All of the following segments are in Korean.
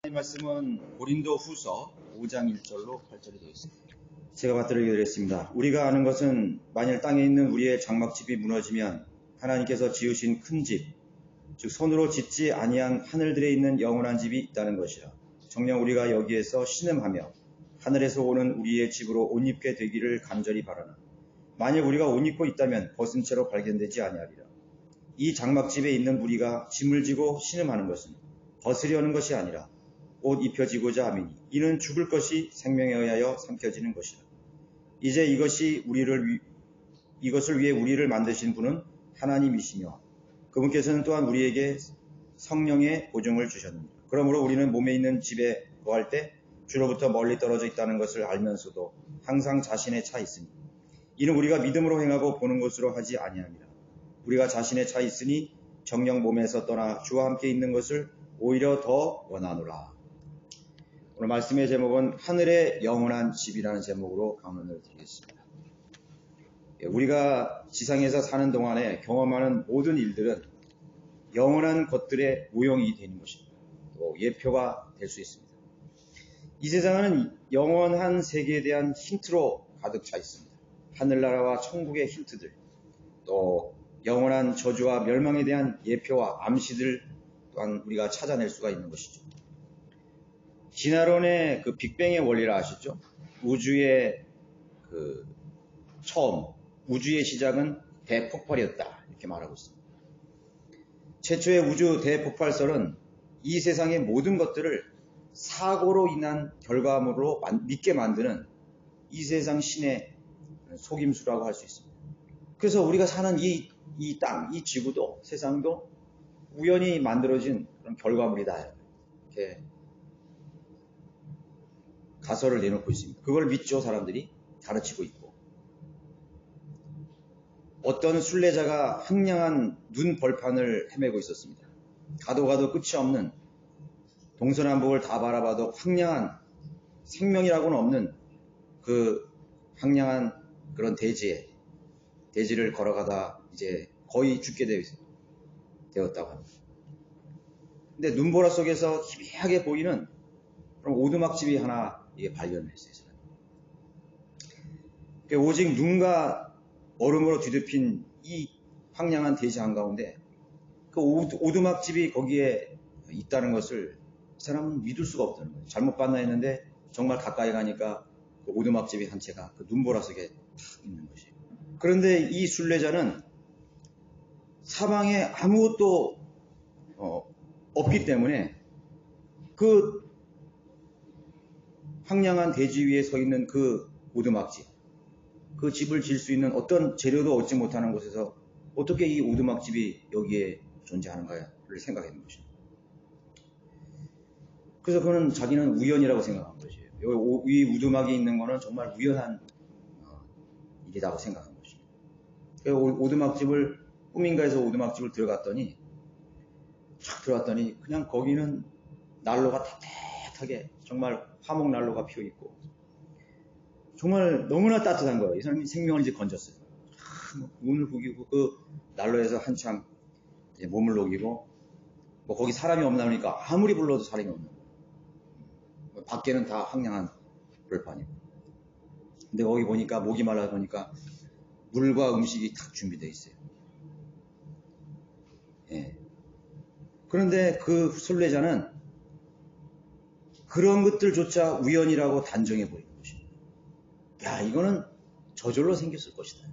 이 말씀은 고린도 후서 5장 1절로 8절이 되어 있습니다. 제가 받들게 드렸습니다. 우리가 아는 것은 만일 땅에 있는 우리의 장막집이 무너지면 하나님께서 지으신 큰 집, 즉 손으로 짓지 아니한 하늘들에 있는 영원한 집이 있다는 것이라. 정녕 우리가 여기에서 신음하며 하늘에서 오는 우리의 집으로 옷 입게 되기를 간절히 바라나. 만일 우리가 옷 입고 있다면 벗은 채로 발견되지 아니하리라. 이 장막집에 있는 우리가 짐을 지고 신음하는 것은 벗으려는 것이 아니라 옷 입혀지고자 함이니 이는 죽을 것이 생명에 의하여 삼켜지는 것이라. 이제 이것을 위해 우리를 만드신 분은 하나님이시며 그분께서는 또한 우리에게 성령의 보증을 주셨느니라. 그러므로 우리는 몸에 있는 집에 거할 때 주로부터 멀리 떨어져 있다는 것을 알면서도 항상 자신에 차 있으니 이는 우리가 믿음으로 행하고 보는 것으로 하지 아니함이라. 우리가 자신에 차 있으니 정녕 몸에서 떠나 주와 함께 있는 것을 오히려 더 원하노라. 오늘 말씀의 제목은 하늘의 영원한 집이라는 제목으로 강론을 드리겠습니다. 우리가 지상에서 사는 동안에 경험하는 모든 일들은 영원한 것들의 모형이 되는 것입니다. 또 예표가 될 수 있습니다. 이 세상은 영원한 세계에 대한 힌트로 가득 차 있습니다. 하늘나라와 천국의 힌트들, 또 영원한 저주와 멸망에 대한 예표와 암시들 또한 우리가 찾아낼 수가 있는 것이죠. 진화론의 그 빅뱅의 원리를 아시죠? 우주의 처음, 우주의 시작은 대폭발이었다. 이렇게 말하고 있습니다. 최초의 우주 대폭발설은 이 세상의 모든 것들을 사고로 인한 결과물로 믿게 만드는 이 세상 신의 속임수라고 할 수 있습니다. 그래서 우리가 사는 이 땅, 이 지구도, 세상도 우연히 만들어진 그런 결과물이다. 이렇게 가설을 내놓고 있습니다. 그걸 믿죠, 사람들이. 가르치고 있고. 어떤 순례자가 황량한 눈 벌판을 헤매고 있었습니다. 가도 끝이 없는, 동서남북을 다 바라봐도 황량한, 생명이라고는 없는 그 황량한 그런 대지를 걸어가다 이제 거의 죽게 되었다고 합니다. 근데 눈보라 속에서 희미하게 보이는 그런 오두막집이 하나 발견을 했어요. 오직 눈과 얼음으로 뒤덮인 이 황량한 대지 한가운데 그 오두막집이 거기에 있다는 것을 사람은 믿을 수가 없다는 거예요. 잘못 봤나 했는데 정말 가까이 가니까 그 오두막집이 한 채가 그 눈보라 속에 탁 있는 것이에요. 그런데 이 순례자는 사방에 아무것도 없기 때문에 그 황량한 대지 위에 서 있는 그 오두막집, 그 집을 지을 수 있는 어떤 재료도 얻지 못하는 곳에서 어떻게 이 오두막집이 여기에 존재하는가를 생각했는 것입니다. 그래서 그는 자기는 우연이라고 생각한 것이에요. 이 오두막이 있는 것은 정말 우연한 일이라고 생각한 것입니다. 오두막집을 꿈인가에서 오두막집을 들어갔더니 그냥 거기는 난로가 따뜻하게 정말 화목 난로가 피어 있고 정말 너무나 따뜻한 거예요. 이 사람이 생명을 이제 건졌어요. 눈을 부기고 그 난로에서 한참 이제 몸을 녹이고 거기 사람이 없나 보니까 아무리 불러도 사람이 없는 거예요. 밖에는 다 황량한 벌판이고. 근데 거기 보니까 목이 말라 보니까 물과 음식이 딱 준비되어 있어요. 예. 그런데 그 순례자는 그런 것들조차 우연이라고 단정해 보이는 것입니다. 야, 이거는 저절로 생겼을 것이다.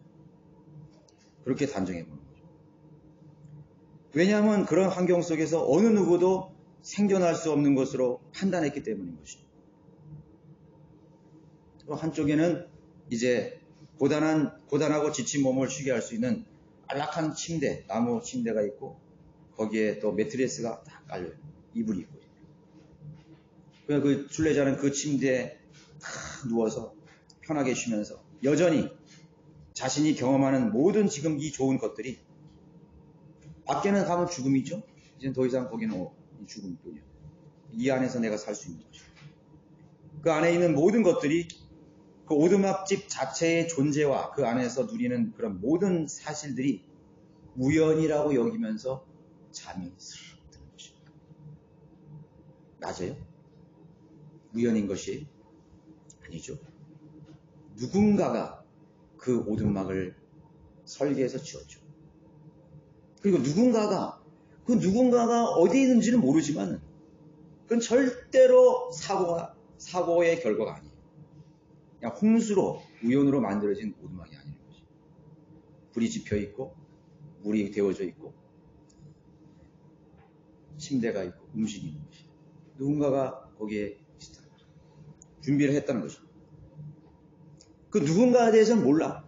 그렇게 단정해 보는 거죠. 왜냐하면 그런 환경 속에서 어느 누구도 생존할 수 없는 것으로 판단했기 때문인 것입니다. 한쪽에는 이제 고단하고 지친 몸을 쉬게 할 수 있는 안락한 침대, 나무 침대가 있고 거기에 또 매트리스가 딱 깔려요. 이불이 있고. 그 순례자는 그 침대에 딱 누워서 편하게 쉬면서 여전히 자신이 경험하는 모든 지금 이 좋은 것들이 밖에는 가면 죽음이죠. 이제 더 이상 거기는 죽음뿐이야. 이 안에서 내가 살 수 있는 것이죠. 그 안에 있는 모든 것들이 그 오두막집 자체의 존재와 그 안에서 누리는 그런 모든 사실들이 우연이라고 여기면서 잠이 스르륵 드는 것입니다. 맞아요? 우연인 것이 아니죠. 누군가가 그 오두막을 설계해서 지었죠. 그리고 그 누군가가 어디에 있는지는 모르지만 그건 절대로 사고의 결과가 아니에요. 그냥 홍수로, 우연으로 만들어진 오두막이 아니는 거죠. 불이 지펴 있고, 물이 데워져 있고, 침대가 있고, 음식이 있는 것이. 누군가가 거기에 준비를 했다는 거죠. 그 누군가에 대해서는 몰라.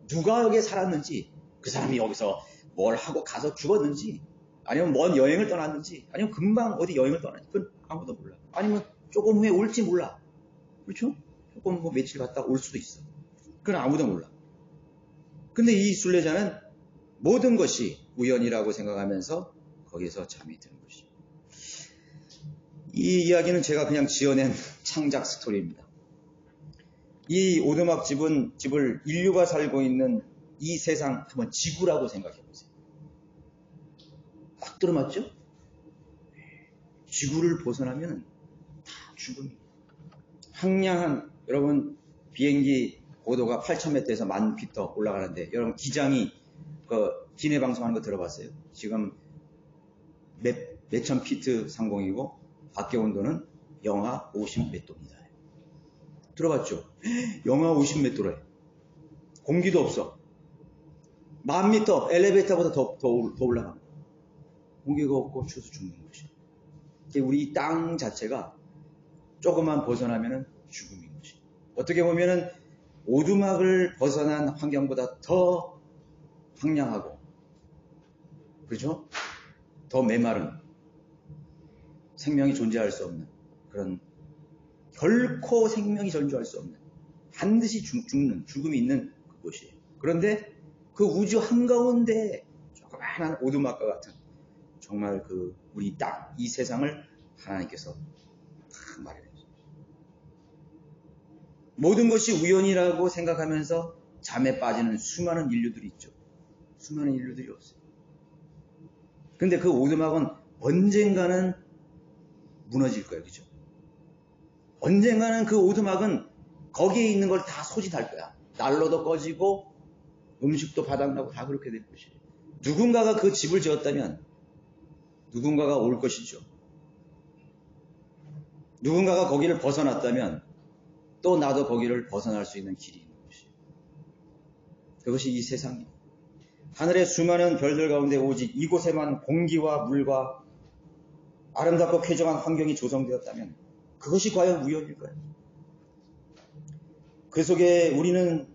누가 여기에 살았는지, 그 사람이 여기서 뭘 하고 가서 죽었는지, 아니면 먼 여행을 떠났는지, 아니면 금방 어디 여행을 떠났는지, 그건 아무도 몰라. 아니면 조금 후에 올지 몰라. 그렇죠? 조금 뭐 며칠 갔다 올 수도 있어. 그건 아무도 몰라. 근데 이 순례자는 모든 것이 우연이라고 생각하면서 거기서 잠이 드는 것이. 이 이야기는 제가 그냥 지어낸 창작 스토리입니다. 이 오두막 집을 인류가 살고 있는 이 세상 한번 지구라고 생각해 보세요. 딱 들어맞죠? 지구를 벗어나면 다 죽음이에요. 황량한, 여러분 비행기 고도가 8,000m에서 10,000피터 올라가는데 여러분 기장이 기내 방송하는 거 들어봤어요? 지금 몇천 피트 상공이고 밖에 온도는 영하 50몇 도입니다. 들어봤죠? 영하 50몇 도래. 공기도 없어. 10,000m 엘리베이터보다 더 올라가. 공기가 없고 추워서 죽는 것이죠. 우리 이 땅 자체가 조금만 벗어나면 죽음인 것이죠. 어떻게 보면은 오두막을 벗어난 환경보다 더 황량하고, 그렇죠? 더 메마른, 생명이 존재할 수 없는 그런, 결코 생명이 존재할 수 없는, 반드시 죽는, 죽음이 있는 그곳이에요. 그런데 그 우주 한가운데 조그마한 오두막과 같은 정말 그 우리 땅, 이 세상을 하나님께서 딱 마련했어요. 모든 것이 우연이라고 생각하면서 잠에 빠지는 수많은 인류들이 있죠. 수많은 인류들이 없어요. 근데 그 오두막은 언젠가는 무너질 거예요. 그죠? 언젠가는 그 오두막은 거기에 있는 걸 다 소진할 거야. 난로도 꺼지고 음식도 바닥나고 다 그렇게 될 것이에요. 누군가가 그 집을 지었다면 누군가가 올 것이죠. 누군가가 거기를 벗어났다면 또 나도 거기를 벗어날 수 있는 길이 있는 것이에요. 그것이 이 세상이에요. 하늘의 수많은 별들 가운데 오직 이곳에만 공기와 물과 아름답고 쾌정한 환경이 조성되었다면 그것이 과연 우연일까요? 그 속에 우리는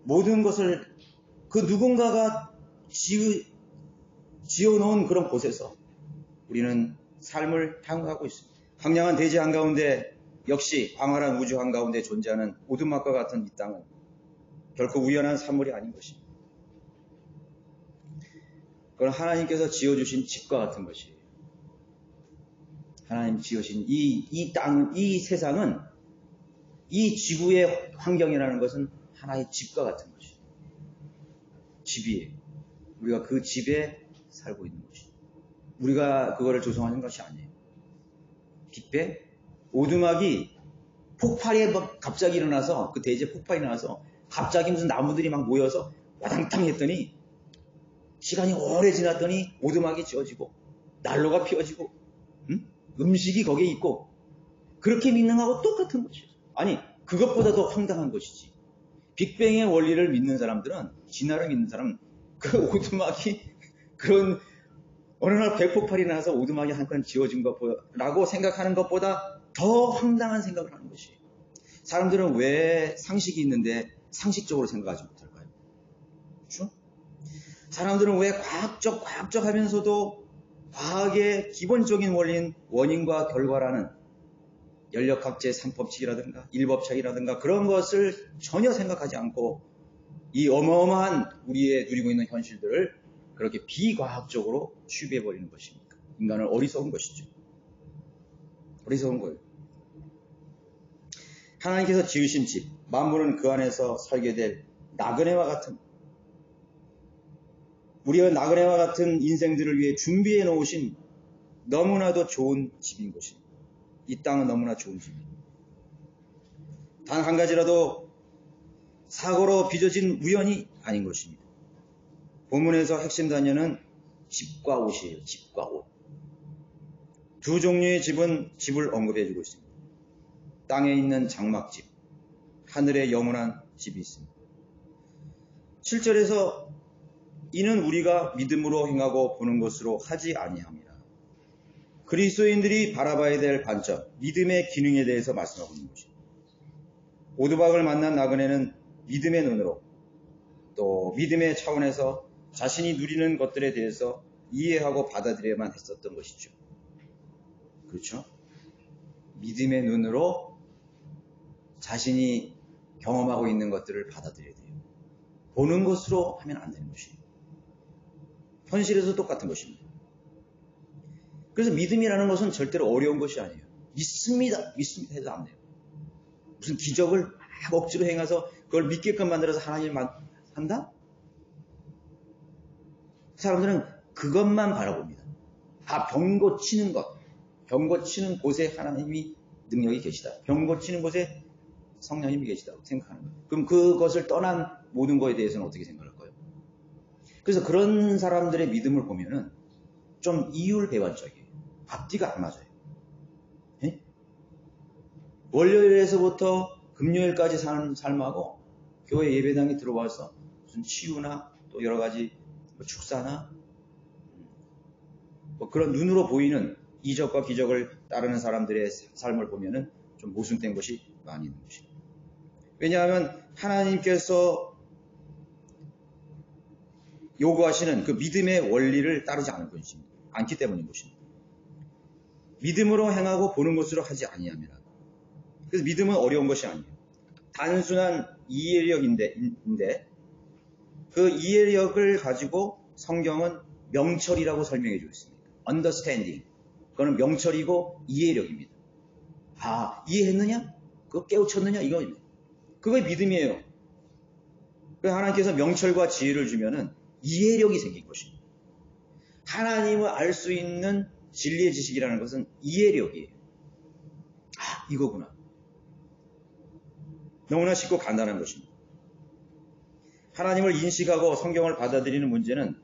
모든 것을 그 누군가가 지어놓은 그런 곳에서 우리는 삶을 향하고 있습니다. 황량한 대지 한가운데, 역시 광활한 우주 한가운데 존재하는 오두막과 같은 이 땅은 결코 우연한 산물이 아닌 것입니다. 그건 하나님께서 지어주신 집과 같은 것이에요. 하나님 지으신 이 땅, 이 세상은, 이 지구의 환경이라는 것은 하나의 집과 같은 것이에요. 집이에요. 우리가 그 집에 살고 있는 것이에요. 우리가 그거를 조성하는 것이 아니에요. 빅뱅? 오두막이 폭발이 막 갑자기 일어나서, 그 대지에 폭발이 일어나서 갑자기 무슨 나무들이 막 모여서 와당탕 했더니 시간이 오래 지났더니 오두막이 지어지고 난로가 피워지고 음식이 거기에 있고, 그렇게 믿는 거하고 똑같은 것이죠. 아니, 그것보다 더 황당한 것이지. 빅뱅의 원리를 믿는 사람들은, 진화를 믿는 사람은 그 오두막이 그런 어느 날 백폭발이 나서 오두막이 한 건 지어진 것라고 생각하는 것보다 더 황당한 생각을 하는 것이에요. 사람들은 왜 상식이 있는데 상식적으로 생각하지 못할까요? 그렇죠? 사람들은 왜 과학적 하면서도 과학의 기본적인 원리인 원인과 결과라는 연력학제 3법칙이라든가 1법칙이라든가 그런 것을 전혀 생각하지 않고 이 어마어마한 우리의 누리고 있는 현실들을 그렇게 비과학적으로 취급해버리는 것입니까? 인간은 어리석은 것이죠. 어리석은 거예요. 하나님께서 지으신 집, 만물은 그 안에서 살게 될 나그네와 같은, 우리가 나그네와 같은 인생들을 위해 준비해 놓으신 너무나도 좋은 집인 것입니다. 이 땅은 너무나 좋은 집입니다. 단 한 가지라도 사고로 빚어진 우연이 아닌 것입니다. 본문에서 핵심 단어는 집과 옷이에요. 집과 옷. 두 종류의 집을 언급해주고 있습니다. 땅에 있는 장막집, 하늘에 영원한 집이 있습니다. 7절에서 이는 우리가 믿음으로 행하고 보는 것으로 하지 아니함이라. 그리스도인들이 바라봐야 될 관점, 믿음의 기능에 대해서 말씀하고 있는 것입니다. 오두박을 만난 나그네는 믿음의 눈으로 또 믿음의 차원에서 자신이 누리는 것들에 대해서 이해하고 받아들여야만 했었던 것이죠. 그렇죠? 믿음의 눈으로 자신이 경험하고 있는 것들을 받아들여야 돼요. 보는 것으로 하면 안 되는 것이에요. 현실에서 똑같은 것입니다. 그래서 믿음이라는 것은 절대로 어려운 것이 아니에요. 믿습니다 해도 안 돼요. 무슨 기적을 막 억지로 행해서 그걸 믿게끔 만들어서 하나님을 한다? 사람들은 그것만 바라봅니다. 병 고치는 것, 병 고치는 곳에 하나님이 능력이 계시다. 병 고치는 곳에 성령님이 계시다고 생각하는 거예요. 그럼 그것을 떠난 모든 것에 대해서는 어떻게 생각할 거예요? 그래서 그런 사람들의 믿음을 보면은 좀 이율배반적이에요. 앞뒤가 안 맞아요. 예? 월요일에서부터 금요일까지 사는 삶하고 교회 예배당에 들어와서 무슨 치유나 또 여러 가지 축사나 그런 눈으로 보이는 이적과 기적을 따르는 사람들의 삶을 보면은 좀 모순된 것이 많이 있는 것입니다. 왜냐하면 하나님께서 요구하시는 그 믿음의 원리를 따르지 않기 때문인 것입니다. 믿음으로 행하고 보는 것으로 하지 아니함이라. 그래서 믿음은 어려운 것이 아니에요. 단순한 이해력인데 그 이해력을 가지고 성경은 명철이라고 설명해 주고 있습니다. understanding. 그거는 명철이고 이해력입니다. 이해했느냐? 그거 깨우쳤느냐? 이거입니다. 그게 믿음이에요. 그래서 하나님께서 명철과 지혜를 주면은 이해력이 생긴 것입니다. 하나님을 알 수 있는 진리의 지식이라는 것은 이해력이에요. 이거구나. 너무나 쉽고 간단한 것입니다. 하나님을 인식하고 성경을 받아들이는 문제는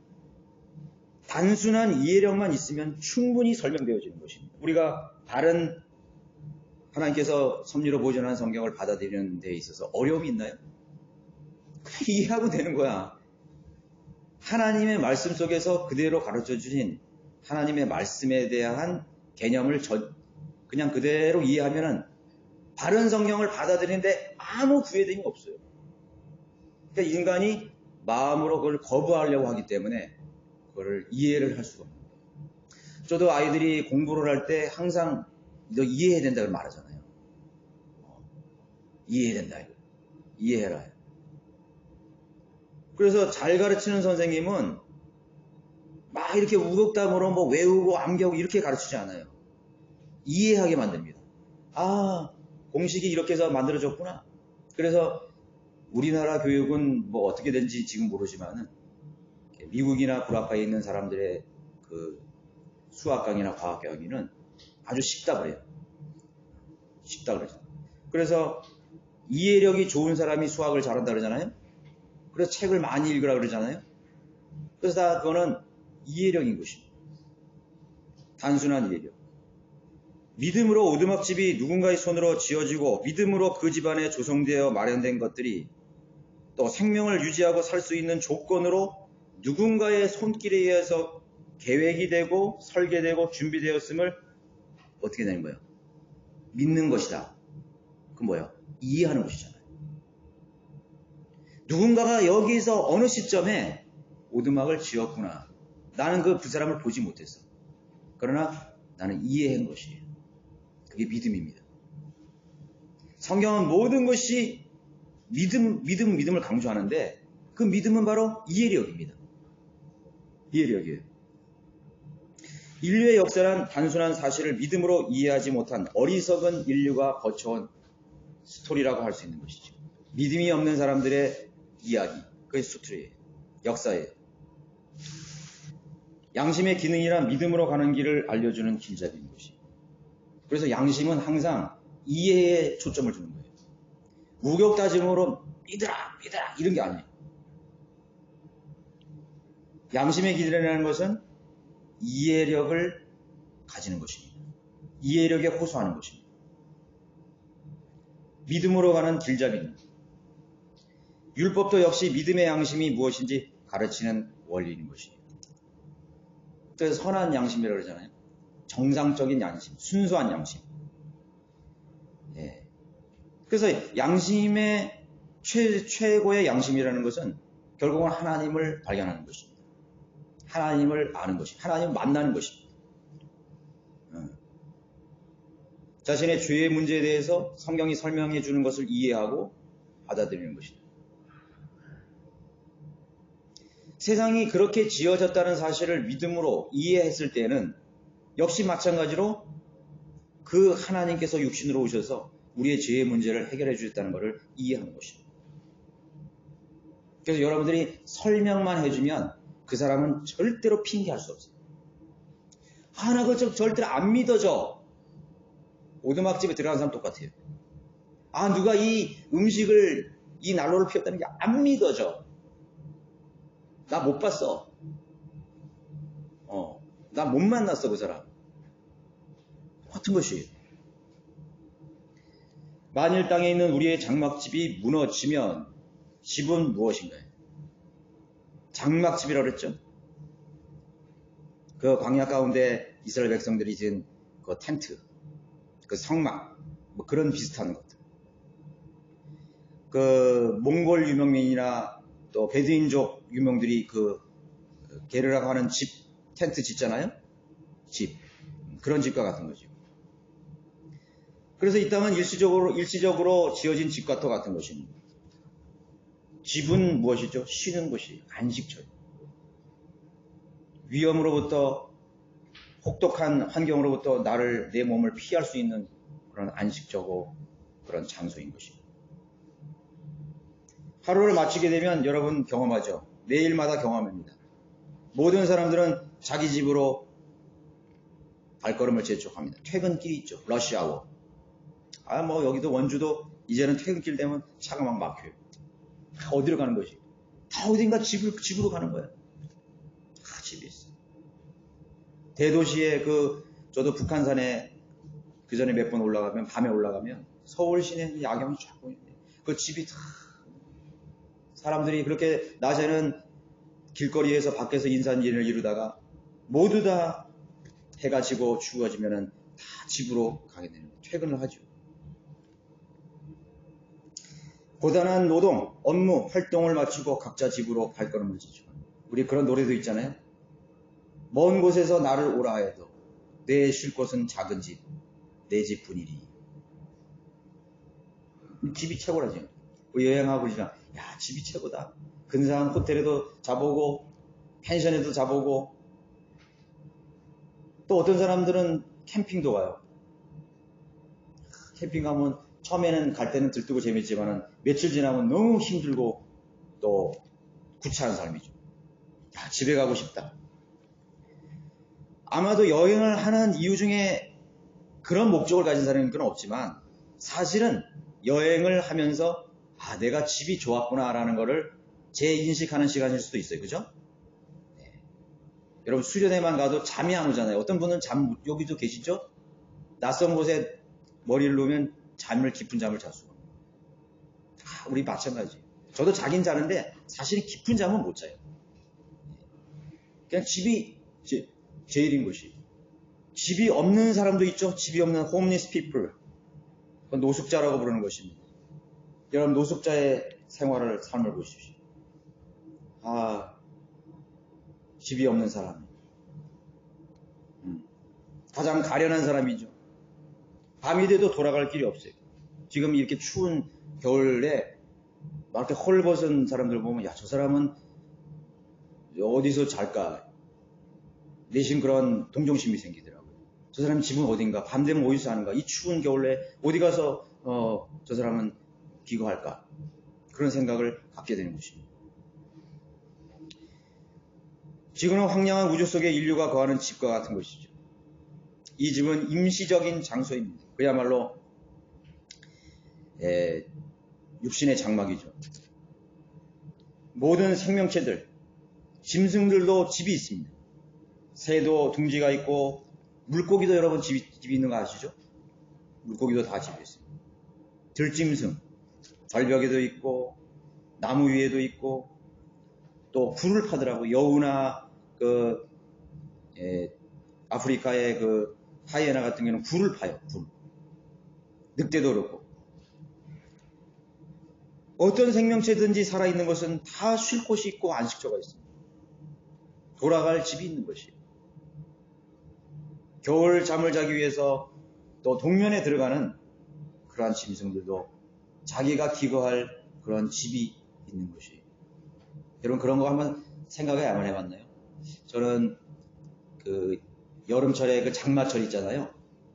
단순한 이해력만 있으면 충분히 설명되어지는 것입니다. 우리가 다른 하나님께서 섭리로 보존한 성경을 받아들이는 데 있어서 어려움이 있나요? 그냥 이해하고 되는 거야. 하나님의 말씀 속에서 그대로 가르쳐 주신 하나님의 말씀에 대한 개념을 그냥 그대로 이해하면은 바른 성경을 받아들이는데 아무 구애됨이 없어요. 그러니까 인간이 마음으로 그걸 거부하려고 하기 때문에 그걸 이해를 할 수가 없는 거예요. 저도 아이들이 공부를 할 때 항상 너 이해해야 된다고 말하잖아요. 이해해야 된다. 이해해라. 그래서 잘 가르치는 선생님은 막 이렇게 우덕담으로 뭐 외우고 암기하고 이렇게 가르치지 않아요. 이해하게 만듭니다. 공식이 이렇게 해서 만들어졌구나. 그래서 우리나라 교육은 뭐 어떻게 된지 지금 모르지만은 미국이나 불악파에 있는 사람들의 그 수학 강의나 과학 강의는 아주 쉽다 그래요. 쉽다 그러죠. 그래서 이해력이 좋은 사람이 수학을 잘한다 그러잖아요. 그래서 책을 많이 읽으라 그러잖아요. 그래서 다 그거는 이해력인 것입니다. 단순한 이해력. 믿음으로 오두막집이 누군가의 손으로 지어지고 믿음으로 그 집안에 조성되어 마련된 것들이 또 생명을 유지하고 살 수 있는 조건으로 누군가의 손길에 의해서 계획이 되고 설계되고 준비되었음을 어떻게 되는 거예요? 믿는 것이다. 그건 뭐예요? 이해하는 것이잖아요. 누군가가 여기서 어느 시점에 오두막을 지었구나. 나는 그 사람을 보지 못했어. 그러나 나는 이해한 것이에요. 그게 믿음입니다. 성경은 모든 것이 믿음을 강조하는데 그 믿음은 바로 이해력입니다. 이해력이에요. 인류의 역사란 단순한 사실을 믿음으로 이해하지 못한 어리석은 인류가 거쳐온 스토리라고 할 수 있는 것이죠. 믿음이 없는 사람들의 이야기, 그게 스토리예요. 역사예요. 양심의 기능이란 믿음으로 가는 길을 알려주는 길잡이인 것이에요. 그래서 양심은 항상 이해에 초점을 두는 거예요. 우격다짐으로 믿으라 이런 게 아니에요. 양심의 길이라는 것은 이해력을 가지는 것입니다. 이해력에 호소하는 것입니다. 믿음으로 가는 길잡이입니다. 율법도 역시 믿음의 양심이 무엇인지 가르치는 원리인 것입니다. 그래서 선한 양심이라고 그러잖아요. 정상적인 양심, 순수한 양심. 예. 그래서 양심의 최고의 양심이라는 것은 결국은 하나님을 발견하는 것입니다. 하나님을 아는 것입니다. 하나님을 만나는 것입니다. 자신의 죄의 문제에 대해서 성경이 설명해 주는 것을 이해하고 받아들이는 것입니다. 세상이 그렇게 지어졌다는 사실을 믿음으로 이해했을 때는 역시 마찬가지로 그 하나님께서 육신으로 오셔서 우리의 죄의 문제를 해결해 주셨다는 것을 이해하는 것입니다. 그래서 여러분들이 설명만 해주면 그 사람은 절대로 핑계할 수 없어요. 나 그거 절대로 안 믿어져. 오두막집에 들어간 사람 똑같아요. 누가 이 음식을, 이 난로를 피웠다는 게 안 믿어져. 나 못 봤어. 나 못 만났어, 그 사람. 똑같은 것이. 만일 땅에 있는 우리의 장막집이 무너지면 집은 무엇인가요? 장막집이라고 그랬죠? 그 광야 가운데 이스라엘 백성들이 지은 그 텐트, 그 성막, 뭐 그런 비슷한 것들. 그 몽골 유명민이나 또 베두인족 유명들이 그 게르라고 하는 집, 텐트 짓잖아요? 집. 그런 집과 같은 거죠. 그래서 이 땅은 일시적으로 지어진 집과 똑같은 것입니다. 집은 무엇이죠? 쉬는 곳이 안식처예요. 위험으로부터, 혹독한 환경으로부터 내 몸을 피할 수 있는 그런 안식처고 그런 장소인 것입니다. 하루를 마치게 되면 여러분 경험하죠. 내일마다 경험합니다. 모든 사람들은 자기 집으로 발걸음을 재촉합니다. 퇴근길이 있죠. 러시아워. 뭐 여기도 원주도 이제는 퇴근길 되면 차가 막 막혀요. 어디로 가는 거지? 다 어딘가 집으로 가는 거야. 집이 있어. 대도시에 저도 북한산에 그 전에 몇 번 올라가면, 밤에 올라가면 서울 시내 야경이 쫙 보이는데 그 집이 다 사람들이 그렇게 낮에는 길거리에서 밖에서 인산진을 이루다가 모두 다 해가 지고 추워지면은 다 집으로 가게 되는 거예요. 퇴근을 하죠. 고단한 노동, 업무, 활동을 마치고 각자 집으로 발걸음을 지죠. 우리 그런 노래도 있잖아요. 먼 곳에서 나를 오라 해도 내 쉴 곳은 작은 집, 내 집뿐이니. 집이 최고라죠. 우리 여행하고 그러잖아. 야, 집이 최고다. 근사한 호텔에도 자보고 펜션에도 자보고 또 어떤 사람들은 캠핑도 가요. 캠핑 가면 처음에는 갈 때는 들뜨고 재밌지만은 며칠 지나면 너무 힘들고 또 구차한 삶이죠. 야, 집에 가고 싶다. 아마도 여행을 하는 이유 중에 그런 목적을 가진 사람은 그건 없지만 사실은 여행을 하면서 내가 집이 좋았구나라는 거를 재인식하는 시간일 수도 있어요. 그죠? 네. 여러분 수련회만 가도 잠이 안 오잖아요. 어떤 분은 여기도 계시죠? 낯선 곳에 머리를 놓으면 깊은 잠을 잘 수가 없어요. 우리 마찬가지. 저도 자긴 자는데 사실은 깊은 잠은 못 자요. 그냥 집이 제일인 것이. 집이 없는 사람도 있죠. 집이 없는 homeless people. 그건 노숙자라고 부르는 것입니다. 여러분 노숙자의 삶을 보십시오. 집이 없는 사람. 가장 가련한 사람이죠. 밤이 돼도 돌아갈 길이 없어요. 지금 이렇게 추운 겨울에 막 이렇게 헐벗은 사람들 보면 저 사람은 어디서 잘까? 내심 그런 동정심이 생기더라고요. 저 사람 집은 어딘가? 밤 되면 어디서 사는가? 이 추운 겨울에 어디 가서 저 사람은 기거할까? 그런 생각을 갖게 되는 것입니다. 지구는 황량한 우주 속에 인류가 거하는 집과 같은 것이죠. 이 집은 임시적인 장소입니다. 그야말로 육신의 장막이죠. 모든 생명체들, 짐승들도 집이 있습니다. 새도 둥지가 있고 물고기도 여러분 집이 있는 거 아시죠? 물고기도 다 집이 있습니다. 들짐승, 절벽에도 있고 나무 위에도 있고 또 굴을 파더라고. 여우나 아프리카의 그 하이에나 같은 경우는 굴을 파요. 굴. 늑대도 그렇고. 어떤 생명체든지 살아있는 것은 다 쉴 곳이 있고 안식처가 있습니다. 돌아갈 집이 있는 것이에요. 겨울 잠을 자기 위해서 또 동면에 들어가는 그러한 짐승들도 자기가 기거할 그런 집이 있는 것이에요. 여러분 그런 거 한번 생각을 한번 해봤나요? 저는 그 여름철에 그 장마철 있잖아요.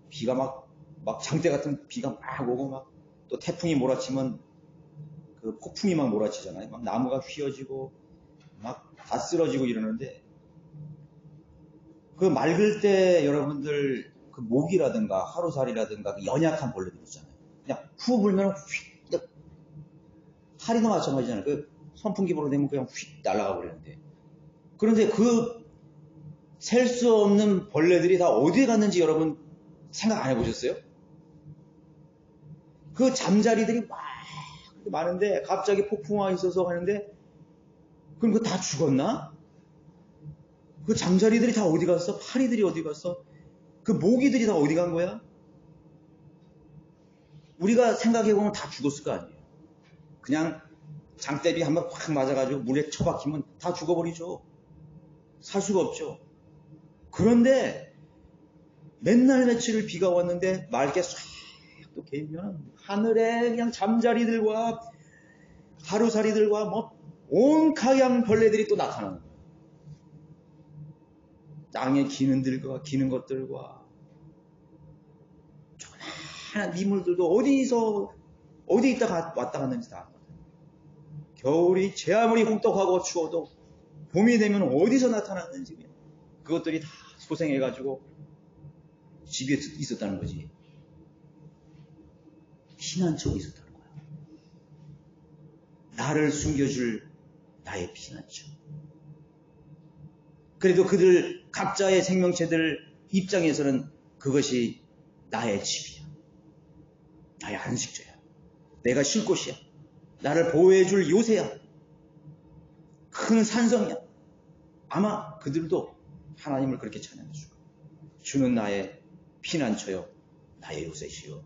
비가 막 장대 같은 비가 막 오고 막 또 태풍이 몰아치면 그 폭풍이 막 몰아치잖아요. 막 나무가 휘어지고 막 다 쓰러지고 이러는데 그 맑을 때 여러분들 그 모기라든가 하루살이라든가 그 연약한 벌레들 있잖아요. 그냥 후 불면 휙, 하리도 마찬가지잖아요. 그 선풍기 불어 대면 그냥 휙 날아가 버리는데. 그런데 그 셀 수 없는 벌레들이 다 어디에 갔는지 여러분 생각 안 해보셨어요? 그 잠자리들이 막 많은데 갑자기 폭풍우가 있어서 하는데 그럼 그거 다 죽었나? 그 잠자리들이 다 어디 갔어? 파리들이 어디 갔어? 그 모기들이 다 어디 간 거야? 우리가 생각해보면 다 죽었을 거 아니에요. 그냥 장대비 한번 확 맞아가지고 물에 처박히면 다 죽어버리죠. 살 수가 없죠. 그런데 맨날 며칠을 비가 왔는데 맑게 싹 또 개면 하늘에 그냥 잠자리들과 하루살이들과 뭐 온카양 벌레들이 또 나타나는 거예요. 땅에 기는 것들과 조그마한 미물들도 어디 있다가 왔다 갔는지 다 알거든요. 겨울이 제 아무리 혹독하고 추워도 봄이 되면 어디서 나타났는지 그것들이 다 소생해가지고 집에 있었다는 거지. 피난처가 있었다는 거야. 나를 숨겨줄 나의 피난처. 그래도 그들 각자의 생명체들 입장에서는 그것이 나의 집이야. 나의 안식처야. 내가 쉴 곳이야. 나를 보호해줄 요새야. 큰 산성이야. 아마 그들도 하나님을 그렇게 찬양했을 거야. 주는 나의 피난처요. 나의 요새시요.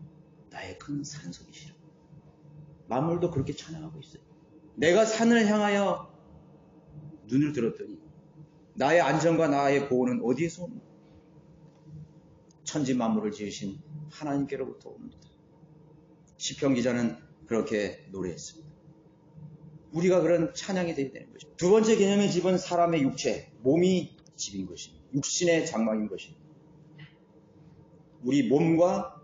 나의 큰 산성이시라. 만물도 그렇게 찬양하고 있어요. 내가 산을 향하여 눈을 들었더니 나의 안전과 나의 보호는 어디에서 옵니까? 천지 만물을 지으신 하나님께로부터 옵니다. 시편 기자는 그렇게 노래했습니다. 우리가 그런 찬양이 되어야 되는 것입니다. 두 번째 개념의 집은 사람의 육체, 몸이 집인 것입니다. 육신의 장막인 것입니다. 우리 몸과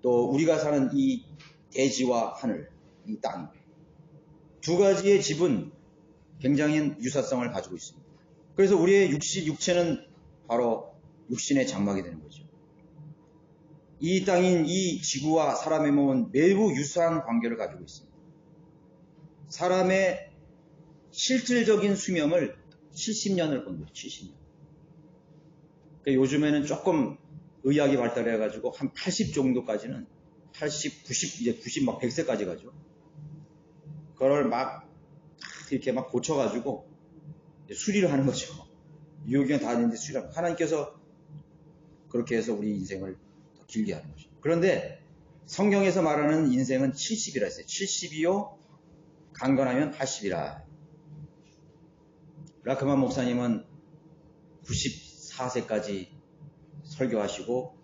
또 우리가 사는 이 대지와 하늘, 이 땅, 두 가지의 집은 굉장히 유사성을 가지고 있습니다. 그래서 우리의 육체는 바로 육신의 장막이 되는 거죠. 이 땅인 이 지구와 사람의 몸은 매우 유사한 관계를 가지고 있습니다. 사람의 실질적인 수명을 70년을 본 거죠. 70년. 그러니까 요즘에는 조금 의학이 발달해가지고 한 80 정도까지는 80, 90, 이제 90, 막 100세까지 가죠. 그걸 막 이렇게 막 고쳐가지고 수리를 하는 거죠. 유효기간 다 됐는데 수리를 하는. 하나님께서 그렇게 해서 우리 인생을 더 길게 하는 거죠. 그런데 성경에서 말하는 인생은 70이라 했어요. 70이요 강건하면 80이라. 라크만 목사님은 94세까지 설교하시고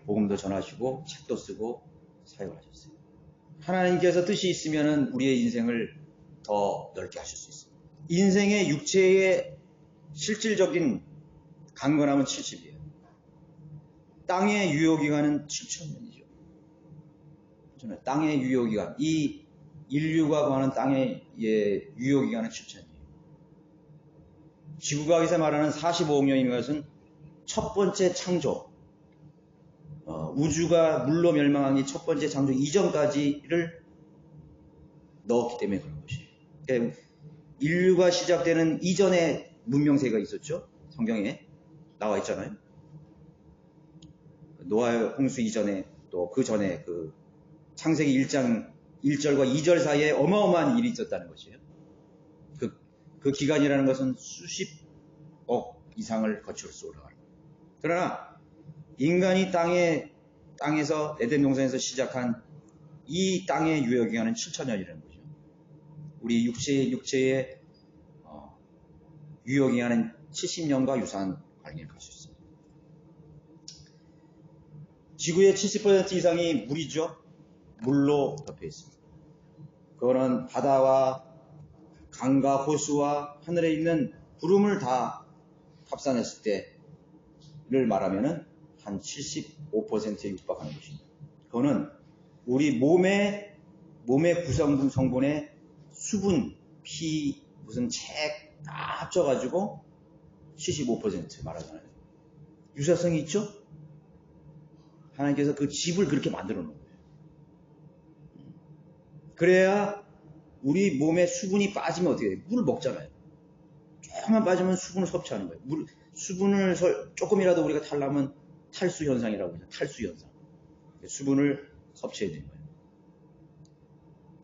복음도 전하시고 책도 쓰고 사역하셨어요. 하나님께서 뜻이 있으면 우리의 인생을 더 넓게 하실 수 있습니다. 인생의 육체의 실질적인 강건함은 70이에요. 땅의 유효기간은 7,000년이죠. 땅의 유효기간, 이 인류가 구하는 땅의 유효기간은 7,000년이에요. 지구과학에서 말하는 45억 년인 것은 첫 번째 창조, 우주가 물로 멸망하기 첫 번째 창조 이전까지를 넣었기 때문에 그런 것이에요. 그러니까 인류가 시작되는 이전에 문명세가 있었죠. 성경에 나와 있잖아요. 노아의 홍수 이전에 또 그 전에 그 창세기 1장 1절과 2절 사이에 어마어마한 일이 있었다는 것이에요. 그 기간이라는 것은 수십억 이상을 거쳐서 올라가는 거예요. 그러나 인간이 땅에서 에덴 동산에서 시작한 이 땅의 유효 기간은 7천년이라는 거죠. 우리 육체의 유효 기간은 70년과 유사한 관계를 가지고 있습니다. 지구의 70% 이상이 물이죠. 물로 덮여 있습니다. 그거는 바다와 강과 호수와 하늘에 있는 구름을 다 합산했을 때를 말하면은 한 75%에 육박하는 것입니다. 그거는 우리 몸의 구성분 성분의 수분, 피, 무슨 책 다 합쳐가지고 75% 말하잖아요. 유사성이 있죠? 하나님께서 그 집을 그렇게 만들어 놓은 거예요. 그래야 우리 몸에 수분이 빠지면 어떻게 돼요? 물을 먹잖아요. 조금만 빠지면 수분을 섭취하는 거예요. 수분을 조금이라도 우리가 탈라면 탈수 현상이라고 하죠. 탈수 현상. 수분을 섭취해야 되는 거예요.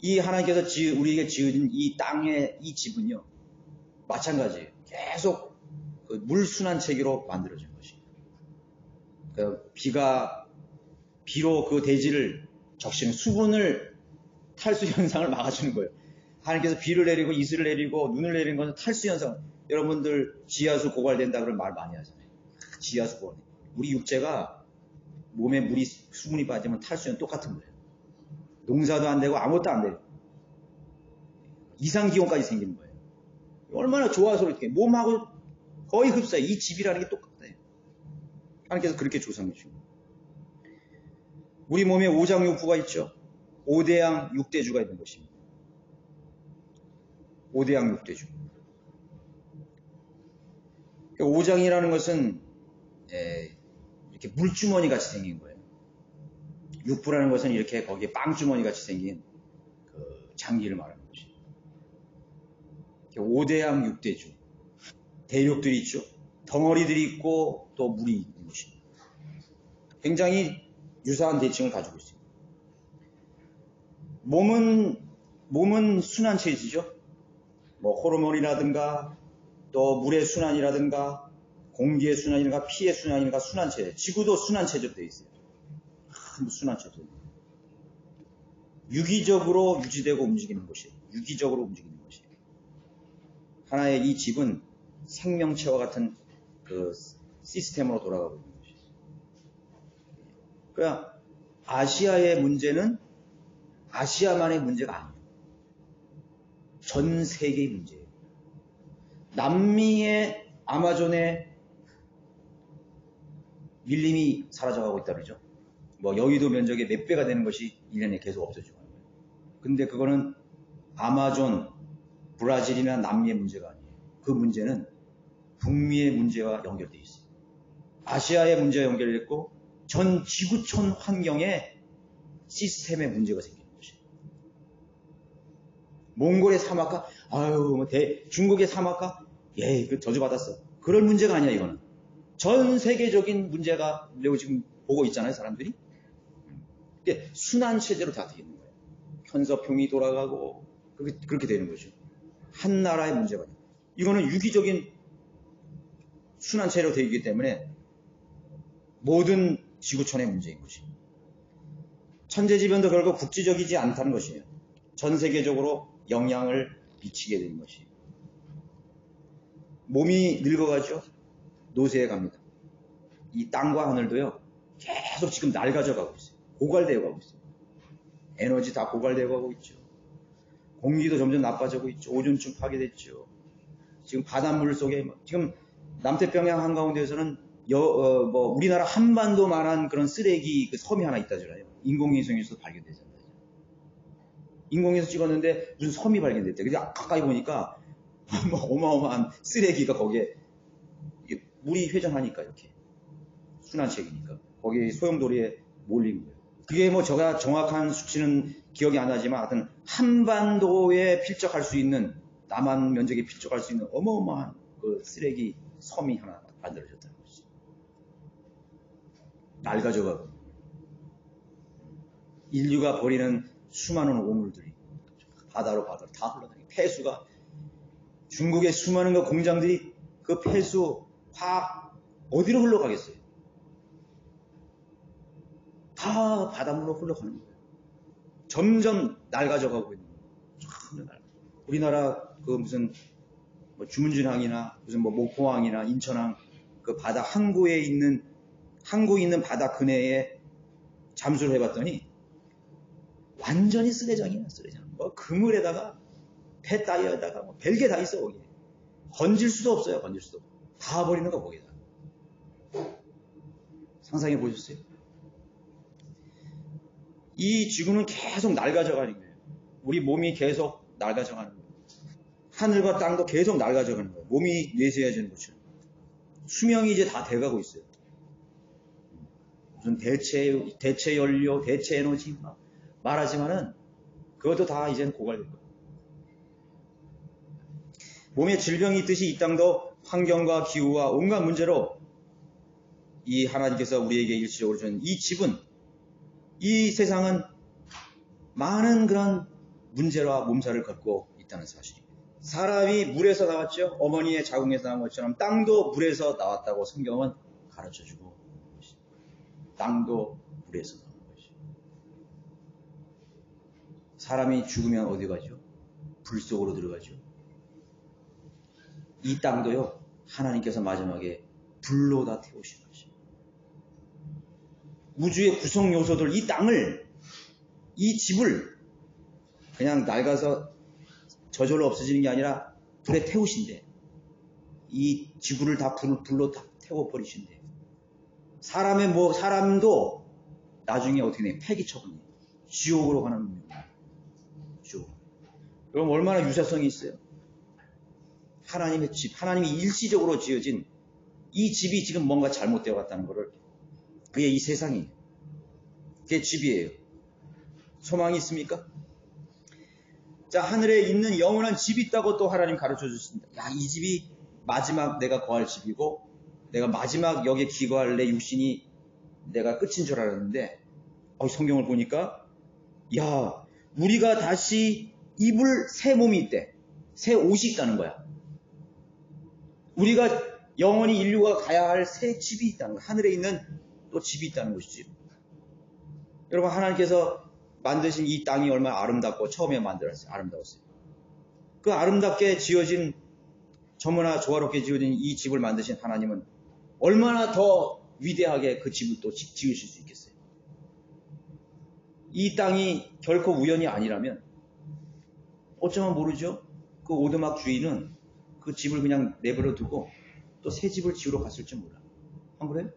이 하나님께서 우리에게 지어진 이 땅의 이 집은요, 마찬가지예요. 계속 그 물순환 체계로 만들어진 것입니다. 그러니까 비로 그 대지를 적시는 수분을 탈수 현상을 막아주는 거예요. 하나님께서 비를 내리고 이슬을 내리고 눈을 내리는 것은 탈수 현상. 여러분들 지하수 고갈된다 그런 말 많이 하잖아요. 지하수 고갈. 우리 육체가 몸에 수분이 빠지면 탈수는 똑같은 거예요. 농사도 안 되고 아무것도 안 돼요. 이상기온까지 생기는 거예요. 얼마나 좋아서 이렇게 몸하고 거의 흡사해요. 이 집이라는 게 똑같아요. 하나님께서 그렇게 조성해 주신 거예요. 우리 몸에 오장육부가 있죠. 5대양 6대주가 있는 것입니다. 5대양 6대주. 오장이라는 것은 이렇게 물주머니 같이 생긴 거예요. 육부라는 것은 이렇게 거기에 빵주머니 같이 생긴 그 장기를 말하는 것이에요. 5대양 6대주. 대륙들이 있죠. 덩어리들이 있고 또 물이 있는 것입니다. 굉장히 유사한 대칭을 가지고 있습니다. 몸은 순환체이죠. 뭐 호르몬이라든가 또 물의 순환이라든가 공기의 순환이라든가 피의 순환이라든가 순환체. 지구도 순환체제로 되어 있어요. 순환체제. 유기적으로 유지되고 움직이는 것이에요. 유기적으로 움직이는 것이에요. 하나의 이 집은 생명체와 같은 그 시스템으로 돌아가고 있는 것이에요. 그러니까 아시아의 문제는 아시아만의 문제가 아니에요. 전 세계의 문제예요. 남미의 아마존의 밀림이 사라져가고 있다 그러죠. 뭐 여의도 면적의 몇 배가 되는 것이 1년에 계속 없어지고 있는 거예요. 근데 그거는 아마존, 브라질이나 남미의 문제가 아니에요. 그 문제는 북미의 문제와 연결되어 있어요. 아시아의 문제와 연결됐고 전 지구촌 환경에 시스템의 문제가 생기는 것이에요. 몽골의 사막화, 중국의 사막화, 그 저주받았어. 그럴 문제가 아니야, 이거는. 전 세계적인 문제가 내가 지금 보고 있잖아요, 사람들이. 순환체제로 다 되어 있는 거예요. 편서평이 돌아가고, 그렇게 되는 거죠. 한 나라의 문제가 아니에요. 이거는 유기적인 순환체제로 되어 있기 때문에 모든 지구촌의 문제인 것이에요. 천재지변도 결국 국지적이지 않다는 것이에요. 전 세계적으로 영향을 미치게 되는 것이에요. 몸이 늙어가죠. 노쇠해 갑니다. 이 땅과 하늘도요. 계속 지금 낡아져 가고 있어요. 고갈되어 가고 있어요. 에너지 다 고갈되어 가고 있죠. 공기도 점점 나빠지고 있죠. 오존층 파괴됐죠. 지금 바닷물 속에 지금 남태평양 한가운데에서는 우리나라 한반도만한 그런 쓰레기 그 섬이 하나 있다잖아요. 인공위성에서도 발견되잖아요. 인공위성 찍었는데 무슨 섬이 발견됐대. 근데 가까이 보니까 어마어마한 쓰레기가 거기에 물이 회전하니까 이렇게 순환체계니까 거기에 소용돌이에 몰린 거예요. 그게 뭐 제가 정확한 수치는 기억이 안 나지만 하여튼 한반도에 필적할 수 있는, 남한 면적에 필적할 수 있는 어마어마한 그 쓰레기 섬이 하나 만들어졌다는 것이죠. 낡아져가고 인류가 버리는 수많은 오물들이 바다로 다 흘러다니고, 폐수가 중국의 수많은 그 공장들이 그 폐수 화학 어디로 흘러가겠어요? 다 바닷물로 흘러가는 거예요. 점점 낡아져가고 있는 거예요. 우리나라 그 무슨 뭐 주문진항이나 무슨 뭐 목포항이나 인천항 그 바다 항구에 있는 바다 근해에 잠수를 해봤더니 완전히 쓰레장이야, 쓰레장. 뭐 그물에다가 배 따위에다가 뭐 별게 다 있어 거기에. 건질 수도 없어요, 건질 수도. 다 버리는 거 거기다. 상상해 보셨어요? 이 지구는 계속 낡아져가는 거예요. 우리 몸이 계속 낡아져가는 거예요. 하늘과 땅도 계속 낡아져가는 거예요. 몸이 뇌세해지는 것처럼. 수명이 이제 다 돼가고 있어요. 무슨 대체 연료, 대체 에너지 막 말하지만은 그것도 다 이제는 고갈될 거예요. 몸에 질병이 있듯이 이 땅도 환경과 기후와 온갖 문제로 이 하나님께서 우리에게 일시적으로 주는 이 집은, 이 세상은 많은 그런 문제와 몸살을 겪고 있다는 사실입니다. 사람이 물에서 나왔죠. 어머니의 자궁에서 나온 것처럼 땅도 물에서 나왔다고 성경은 가르쳐주고 있습니다. 땅도 물에서 나온 것이죠. 사람이 죽으면 어디 가죠? 불 속으로 들어가죠. 이 땅도요, 하나님께서 마지막에 불로 다 태우신 것입니다. 우주의 구성 요소들, 이 땅을, 이 집을 그냥 낡아서 저절로 없어지는 게 아니라 불에 태우신대. 이 지구를 다 불로 다 태워버리신대. 사람도 나중에 어떻게 돼? 폐기 처분이에요. 지옥으로 가는 겁니다. 지옥. 그럼 얼마나 유사성이 있어요? 하나님의 집, 하나님이 일시적으로 지어진 이 집이 지금 뭔가 잘못되어 갔다는 것을, 그게 이 세상이, 그게 집이에요. 소망이 있습니까? 자, 하늘에 있는 영원한 집이 있다고 또 하나님 가르쳐 주십니다. 야, 이 집이 마지막 내가 거할 집이고, 내가 마지막 여기에 기거할 내 육신이 내가 끝인 줄 알았는데, 성경을 보니까, 야, 우리가 다시 입을 새 몸이 있대. 새 옷이 있다는 거야. 우리가 영원히 인류가 가야 할 새 집이 있다는 거야. 하늘에 있는 또 집이 있다는 것이지. 여러분, 하나님께서 만드신 이 땅이 얼마나 아름답고 처음에 만들었어요. 아름다웠어요. 그 아름답게 지어진, 너무나 조화롭게 지어진 이 집을 만드신 하나님은 얼마나 더 위대하게 그 집을 또 지으실 수 있겠어요. 이 땅이 결코 우연이 아니라면 어쩌면 모르죠. 그 오두막 주인은 그 집을 그냥 내버려 두고 또 새 집을 지으러 갔을지 몰라. 안 그래요?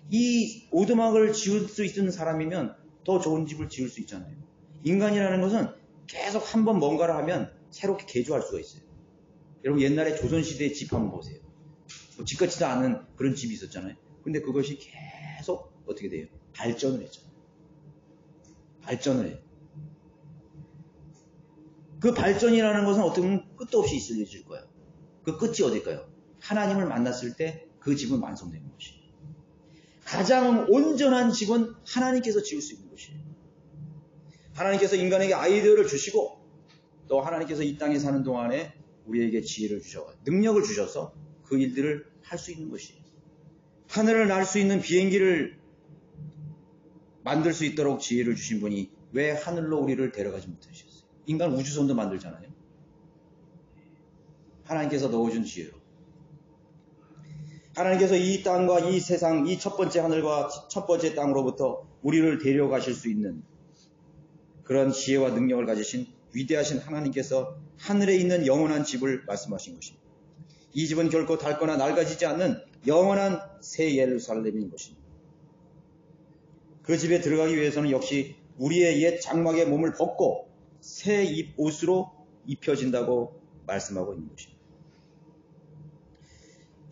이 오두막을 지을 수 있는 사람이면 더 좋은 집을 지을 수 있잖아요. 인간이라는 것은 계속 한번 뭔가를 하면 새롭게 개조할 수가 있어요. 여러분, 옛날에 조선시대의 집 한번 보세요. 뭐 집 같지도 않은 그런 집이 있었잖아요. 근데 그것이 계속 어떻게 돼요? 발전을 했잖아요. 발전을 해요. 그 발전이라는 것은 어떻게 보면 끝도 없이 있을 거예요. 그 끝이 어딜까요? 하나님을 만났을 때 그 집은 완성되는 것이에요. 가장 온전한 집은 하나님께서 지을 수 있는 것이에요. 하나님께서 인간에게 아이디어를 주시고, 또 하나님께서 이 땅에 사는 동안에 우리에게 지혜를 주셔서, 능력을 주셔서 그 일들을 할 수 있는 것이에요. 하늘을 날 수 있는 비행기를 만들 수 있도록 지혜를 주신 분이 왜 하늘로 우리를 데려가지 못하셨어요? 인간 우주선도 만들잖아요. 하나님께서 넣어준 지혜로. 하나님께서 이 땅과 이 세상, 이 첫 번째 하늘과 첫 번째 땅으로부터 우리를 데려가실 수 있는 그런 지혜와 능력을 가지신 위대하신 하나님께서 하늘에 있는 영원한 집을 말씀하신 것입니다. 이 집은 결코 닳거나 낡아지지 않는 영원한 새 예루살렘인 것입니다. 그 집에 들어가기 위해서는 역시 우리의 옛 장막의 몸을 벗고 새 옷으로 입혀진다고 말씀하고 있는 것입니다.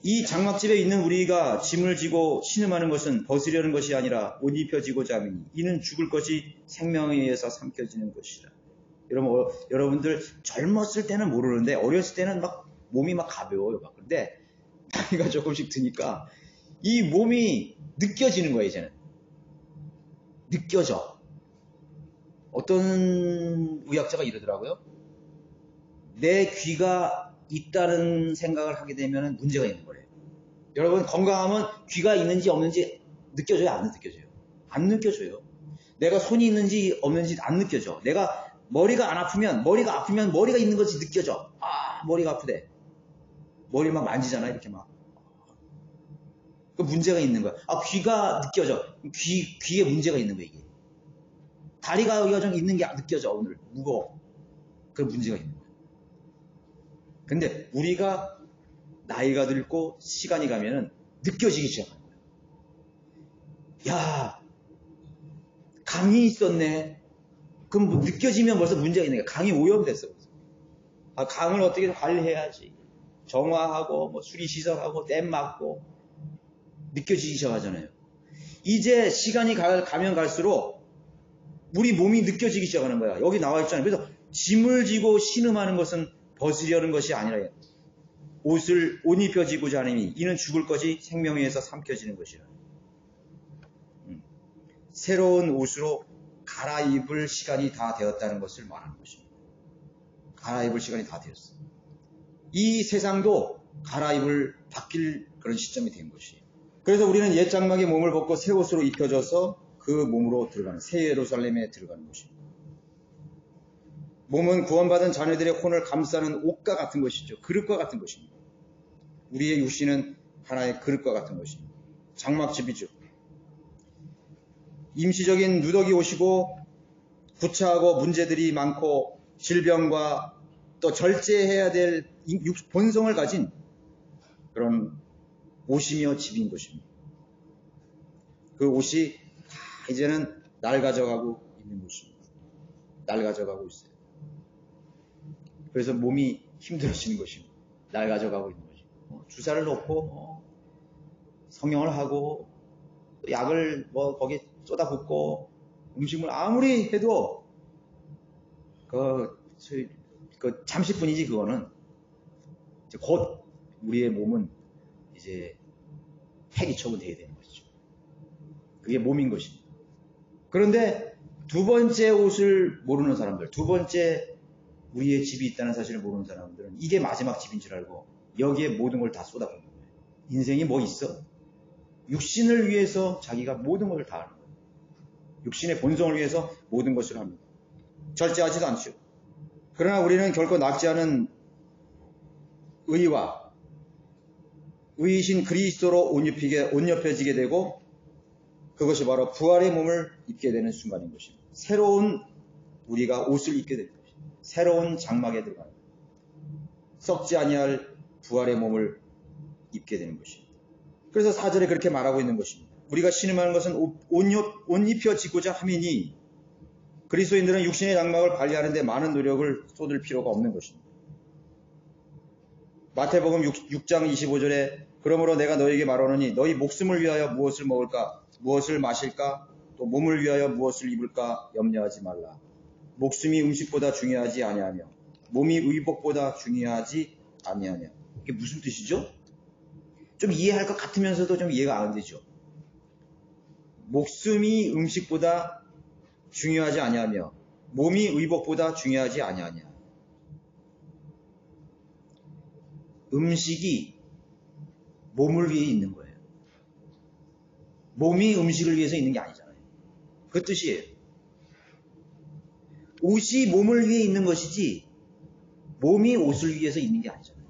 이 장막집에 있는 우리가 짐을 지고 신음하는 것은 벗으려는 것이 아니라 옷 입혀지고자 함이니 이는 죽을 것이 생명에 의해서 삼켜지는 것이라. 여러분들 젊었을 때는 모르는데 어렸을 때는 막 몸이 막 가벼워요. 막. 근데 나이가 조금씩 드니까 이 몸이 느껴지는 거예요. 이제는 느껴져. 어떤 의학자가 이러더라고요. 내 귀가 있다는 생각을 하게 되면 문제가 있는 거래요. 여러분 건강하면 귀가 있는지 없는지 느껴져요? 안 느껴져요? 안 느껴져요. 내가 손이 있는지 없는지 안 느껴져. 내가 머리가 안 아프면 머리가 있는 것이 느껴져. 아, 머리가 아프대. 머리 막 만지잖아. 이렇게 막. 그 문제가 있는 거야. 아, 귀가 느껴져. 귀에 문제가 있는 거야, 이게. 다리가 여기가 좀 있는 게 느껴져, 오늘. 무거워. 그 문제가 있는 거야. 근데 우리가 나이가 들고 시간이 가면은 느껴지기 시작하는 거야. 야, 강이 있었네. 그럼 뭐 느껴지면 벌써 문제가 있는 거야. 강이 오염됐어. 아, 강을 어떻게 관리해야지. 정화하고, 뭐 수리시설하고, 댐 막고, 느껴지기 시작하잖아요. 이제 시간이 가면 갈수록 우리 몸이 느껴지기 시작하는 거야. 여기 나와 있잖아요. 그래서 짐을 지고 신음하는 것은 벗으려는 것이 아니라 옷 입혀지고자 하느니 이는 죽을 것이 생명에 의해서 삼켜지는 것이라. 새로운 옷으로 갈아입을 시간이 다 되었다는 것을 말하는 것입니다. 갈아입을 시간이 다 되었어. 이 세상도 바뀔 그런 시점이 된 것이에요. 그래서 우리는 옛 장막의 몸을 벗고 새 옷으로 입혀져서 그 몸으로 들어가는 새 예루살렘에 들어가는 것입니다. 몸은 구원받은 자녀들의 혼을 감싸는 옷과 같은 것이죠. 그릇과 같은 것입니다. 우리의 육신은 하나의 그릇과 같은 것입니다. 장막집이죠. 임시적인 누더기 오시고 구차하고 문제들이 많고 질병과 또 절제해야 될 본성을 가진 그런 옷이며 집인 것입니다. 그 옷이 다 이제는 낡아져가고 있는 것입니다. 낡아져가고 있어요. 그래서 몸이 힘들어지는 것입니다. 낡아져가고 있는 것입니다. 주사를 놓고 성형을 하고 약을 거기 쏟아붓고 음식물 아무리 해도 그 잠시뿐이지. 그거는 이제 곧 우리의 몸은 이제 폐기 처분돼야 되는 것이죠. 그게 몸인 것입니다. 그런데 두 번째 옷을 모르는 사람들, 두 번째 우리의 집이 있다는 사실을 모르는 사람들은 이게 마지막 집인 줄 알고 여기에 모든 걸 다 쏟아붓는 거예요. 인생이 뭐 있어? 육신을 위해서 자기가 모든 것을 다 하는 거예요. 육신의 본성을 위해서 모든 것을 합니다. 절제하지도 않죠. 그러나 우리는 결코 낙제하는 의이신 그리스도로 옷 입혀지게 되고 그것이 바로 부활의 몸을 입게 되는 순간인 것입니다. 새로운 우리가 옷을 입게 되는 것입니다. 새로운 장막에 들어가는 것입니다. 썩지 아니할 부활의 몸을 입게 되는 것입니다. 그래서 4절에 그렇게 말하고 있는 것입니다. 우리가 신음하는 것은 옷 입혀지고자 함이니 그리스도인들은 육신의 장막을 관리하는데 많은 노력을 쏟을 필요가 없는 것입니다. 마태복음 6장 25절에 그러므로 내가 너희에게 말하노니 너희 목숨을 위하여 무엇을 먹을까 무엇을 마실까 또 몸을 위하여 무엇을 입을까 염려하지 말라. 목숨이 음식보다 중요하지 아니하며 몸이 의복보다 중요하지 아니하며. 이게 무슨 뜻이죠? 좀 이해할 것 같으면서도 좀 이해가 안 되죠. 목숨이 음식보다 중요하지 아니하며 몸이 의복보다 중요하지 아니하냐. 음식이 몸을 위해 있는 거예요. 몸이 음식을 위해서 있는 게 아니잖아요. 그 뜻이에요. 옷이 몸을 위해 있는 것이지 몸이 옷을 위해서 있는 게 아니잖아요.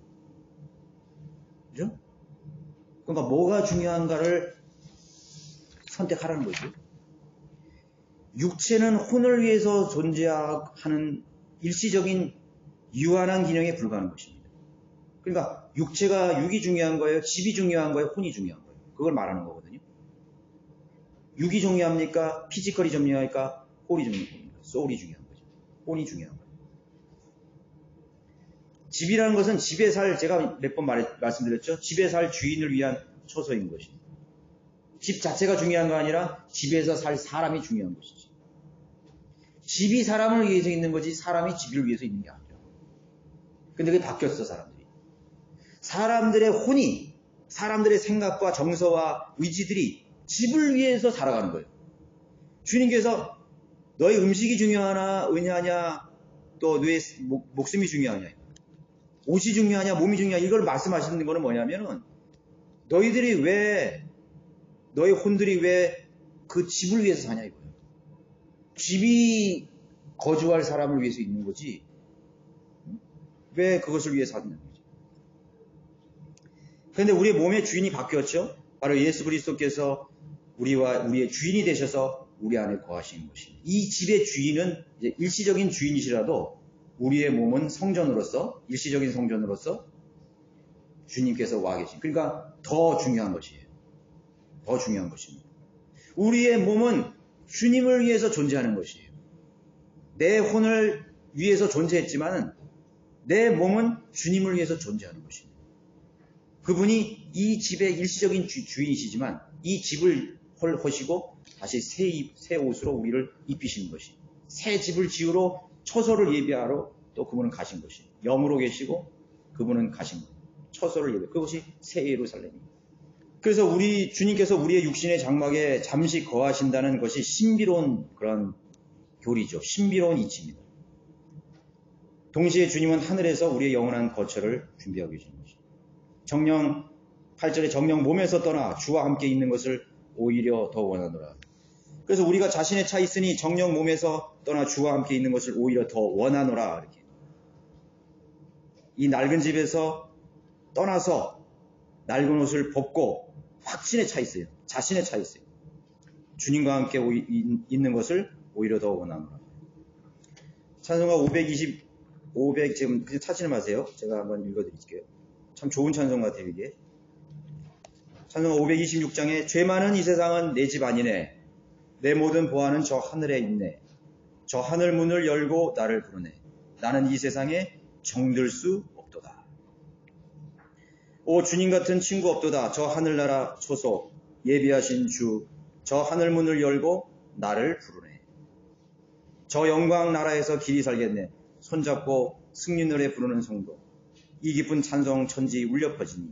그죠? 그러니까 뭐가 중요한가를 선택하라는 거죠. 육체는 혼을 위해서 존재하는 일시적인 유한한 기능에 불과한 것입니다. 그러니까 육이 중요한 거예요? 집이 중요한 거예요? 혼이 중요한 거예요? 그걸 말하는 거거든요. 육이 중요합니까? 피지컬이 중요합니까? 소울이 중요한 거죠. 혼이 중요한 거죠. 집이라는 것은 집에 살, 제가 몇 번 말씀드렸죠. 집에 살 주인을 위한 처소인 것입니다. 집 자체가 중요한 거 아니라 집에서 살 사람이 중요한 것이지. 집이 사람을 위해서 있는 거지 사람이 집을 위해서 있는 게 아니라. 근데 그게 바뀌었어, 사람들이. 사람들의 혼이, 사람들의 생각과 정서와 의지들이 집을 위해서 살아가는 거예요. 주님께서 너의 음식이 중요하냐, 또 너의 목숨이 중요하냐, 옷이 중요하냐, 몸이 중요하냐, 이걸 말씀하시는 거는 뭐냐면은 너희들이 왜, 너의 혼들이 왜 그 집을 위해서 사냐 이거예요. 집이 거주할 사람을 위해서 있는 거지 왜 그것을 위해 사느냐 거지. 그런데 우리의 몸의 주인이 바뀌었죠. 바로 예수 그리스도께서 우리와 우리의 주인이 되셔서 우리 안에 거하시는 것입니다. 이 집의 주인은 이제 일시적인 주인이시라도 우리의 몸은 성전으로서, 일시적인 성전으로서 주님께서 와 계신. 그러니까 더 중요한 것이에요. 더 중요한 것입니다. 우리의 몸은 주님을 위해서 존재하는 것이에요. 내 혼을 위해서 존재했지만 내 몸은 주님을 위해서 존재하는 것입니다. 그분이 이 집의 일시적인 주인이시지만 이 집을 헐허시고 다시 새 옷으로 우리를 입히시는 것입니다. 새 집을 지으러 처소를 예비하러 또 그분은 가신 것입니다. 영으로 계시고 그분은 가신 것. 처소를 예배. 그것이 새 예루살렘입니다. 그래서 주님께서 우리의 육신의 장막에 잠시 거하신다는 것이 신비로운 그런 교리죠. 신비로운 이치입니다. 동시에 주님은 하늘에서 우리의 영원한 거처를 준비하고 계신 것입니다. 정령 8절에 정령 몸에서 떠나 주와 함께 있는 것을 오히려 더 원하노라. 그래서 우리가 자신의 차 있으니 정령 몸에서 떠나 주와 함께 있는 것을 오히려 더 원하노라. 이렇게. 이 낡은 집에서 떠나서 낡은 옷을 벗고 확신에 차 있어요. 자신의 차 있어요. 주님과 함께 있는 것을 오히려 더 원하노라. 찬송가 500 지금 찾지는 마세요. 제가 한번 읽어드릴게요. 참 좋은 찬송 같아요, 이게. 찬송가 526장에 죄 많은 이 세상은 내 집 아니네. 내 모든 보안은 저 하늘에 있네. 저 하늘 문을 열고 나를 부르네. 나는 이 세상에 정들 수 없도다. 오 주님 같은 친구 없도다. 저 하늘나라 초소 예비하신 주 저 하늘 문을 열고 나를 부르네. 저 영광 나라에서 길이 살겠네. 손잡고 승리 노래 부르는 성도 이 기쁜 찬송 천지 울려 퍼지니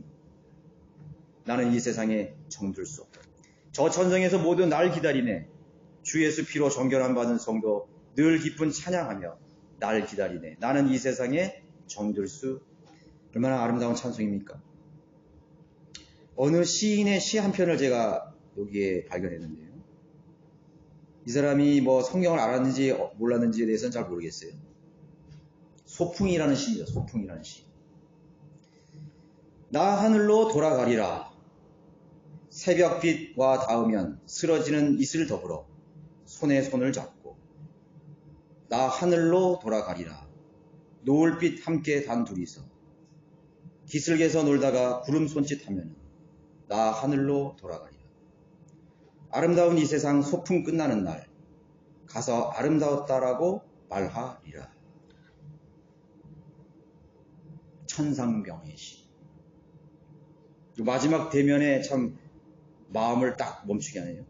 나는 이 세상에 정들 수 없다. 저 천성에서 모두 날 기다리네. 주 예수 피로 정결함 받은 성도 늘 기쁜 찬양하며 날 기다리네. 나는 이 세상에 정들 수. 얼마나 아름다운 찬송입니까? 어느 시인의 시 한 편을 제가 여기에 발견했는데요. 이 사람이 뭐 성경을 알았는지 몰랐는지에 대해서는 잘 모르겠어요. 소풍이라는 시입니다. 소풍이라는 시. 나 하늘로 돌아가리라. 새벽빛과 닿으면 쓰러지는 이슬 더불어 손에 손을 잡고 나 하늘로 돌아가리라. 노을빛 함께 단 둘이서 기슭에서 놀다가 구름 손짓하면 나 하늘로 돌아가리라. 아름다운 이 세상 소풍 끝나는 날 가서 아름다웠다라고 말하리라. 천상병의 시. 마지막 대면에 참 마음을 딱 멈추게 하네요.